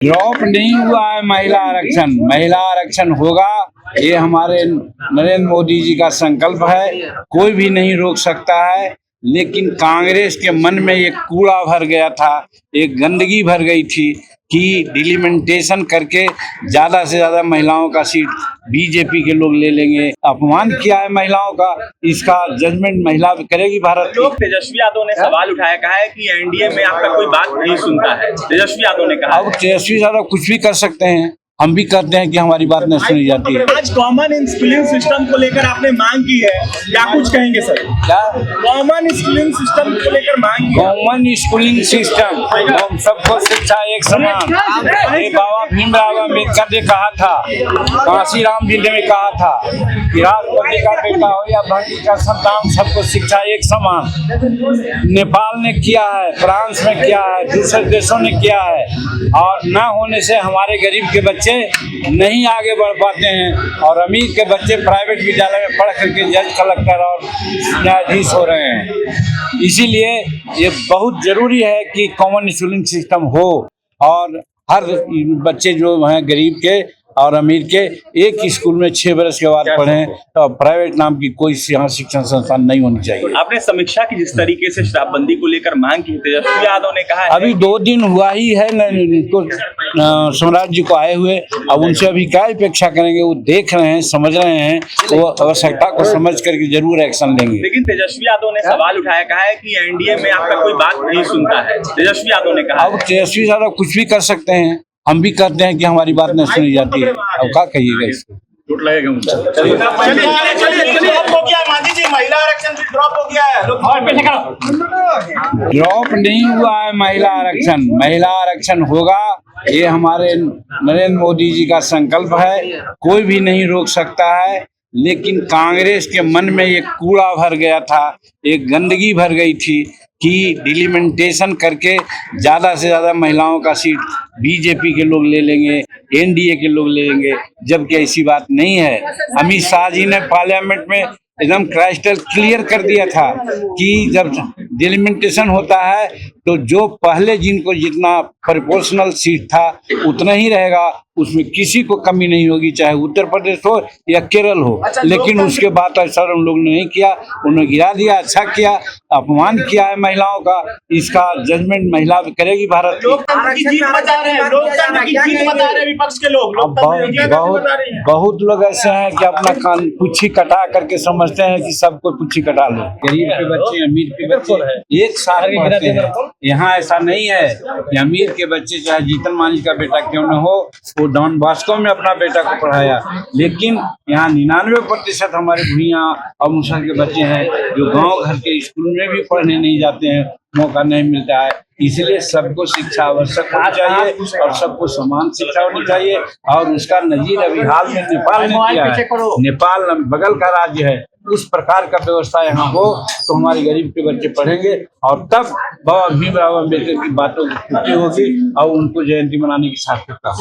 Drop नहीं हुआ है महिला आरक्षण होगा। ये हमारे नरेंद्र मोदी जी का संकल्प है, कोई भी नहीं रोक सकता है। लेकिन कांग्रेस के मन में एक कूड़ा भर गया था, एक गंदगी भर गई थी कि डिलिमिटेशन करके ज्यादा से ज्यादा महिलाओं का सीट बीजेपी के लोग ले लेंगे। अपमान किया है महिलाओं का, इसका जजमेंट महिला करेगी भारत की। तेजस्वी यादव ने सवाल उठाया, कहा है कि एनडीए में आपका कोई बात नहीं सुनता है। तेजस्वी यादव ने कहा अब तेजस्वी यादव कुछ भी कर सकते हैं, हम भी करते हैं कि हमारी बात नहीं सुनी जाती है। आज कॉमन स्कूलिंग सिस्टम को लेकर आपने मांग की है, क्या कुछ कहेंगे सर? क्या कॉमन स्कूलिंग सिस्टम को लेकर मांग की? कॉमन स्कूलिंग सिस्टम, हम सबको शिक्षा एक समान। ये बाबा भीमराव अम्बेडकर ने कहा था, काशी राम जी ने कहा था कि राष्ट्रपति का बेटा हो या भंगी का संतान, सबको शिक्षा एक समान। नेपाल ने किया है, फ्रांस में किया है, दूसरे देशों ने किया है, और न होने से हमारे गरीब के बच्चे नहीं आगे बढ़ पाते हैं और अमीर के बच्चे प्राइवेट विद्यालय में पढ़ करके जज, कलेक्टर और न्यायाधीश हो रहे हैं। इसीलिए ये बहुत जरूरी है कि कॉमन स्कूलिंग सिस्टम हो और हर बच्चे जो हैं गरीब के और अमीर के एक स्कूल में 6 बरस के बाद पढ़ें, तो प्राइवेट नाम की कोई यहाँ शिक्षण संस्थान नहीं होनी चाहिए। आपने समीक्षा की जिस तरीके से शराबबंदी को लेकर मांग की, तेजस्वी यादव ने कहा है अभी 2 दिन हुआ ही है स्वराज जी को आए हुए, अब उनसे अभी क्या अपेक्षा करेंगे? वो देख रहे हैं, समझ रहे हैं, वो आवश्यकता को समझ करके जरूर एक्शन लेंगे। लेकिन तेजस्वी यादव ने सवाल उठाया, कहा है कि एनडीए में आपका कोई बात नहीं सुनता है। तेजस्वी यादव ने कहा अब तेजस्वी यादव कुछ भी कर सकते हैं, हम भी करते हैं कि हमारी बात नहीं सुनी जाती है। अब क्या कहिएगा इसको? चोट लगेगा मुझे। महिला आरक्षण ड्रॉप हो गया है। ड्रॉप नहीं हुआ है महिला आरक्षण होगा। ये हमारे नरेंद्र मोदी जी का संकल्प है, कोई भी नहीं रोक सकता है। लेकिन कांग्रेस के मन में एक कूड़ा भर गया था, एक गंदगी भर गई थी कि डिलिमिटेशन करके ज्यादा से ज्यादा महिलाओं का सीट बीजेपी के लोग ले लेंगे, एनडीए के लोग ले लेंगे, जबकि ऐसी बात नहीं है। अमित शाह जी ने पार्लियामेंट में एकदम क्राइस्टल क्लियर कर दिया था कि जब डिलिमिटेशन होता है तो जो पहले जिनको जितना प्रोपोर्शनल सीट था उतना ही रहेगा, उसमें किसी को कमी नहीं होगी, चाहे उत्तर प्रदेश हो या केरल हो। लेकिन उसके बाद ऐसा उन लोगों ने नहीं किया, उन्होंने गिरा दिया। अच्छा किया, अपमान किया है महिलाओं का, इसका जजमेंट महिला करेगी भारत की। बहुत लोग ऐसे हैं कि अपना कान पुच्छी कटा करके समझते हैं कि सबको पुच्छी कटा लो। गरीब के बच्चे, अमीर के बच्चे एक साथ पढ़ते हैं। यहाँ ऐसा नहीं है कि अमीर के बच्चे चाहे जीतन मांझी का बेटा क्यों न हो, वो डॉन बॉस्को में अपना बेटा को पढ़ाया। लेकिन यहाँ 99% हमारे भुइयां और मुसहर के बच्चे हैं जो गांव घर के स्कूल में भी पढ़ने नहीं जाते हैं, मौका नहीं मिलता है। इसलिए सबको शिक्षा आवश्यक होनी चाहिए और सबको समान शिक्षा होनी चाहिए। और उसका नजीर अभी हाल में नेपाल ने किया है। नेपाल बगल का राज्य है, उस प्रकार का व्यवस्था यहाँ हो तो हमारे गरीब के बच्चे पढ़ेंगे और तब बाबा भीमराव अम्बेडकर की बातों की पूर्ति होगी और उनको जयंती मनाने की सार्थकता होगी।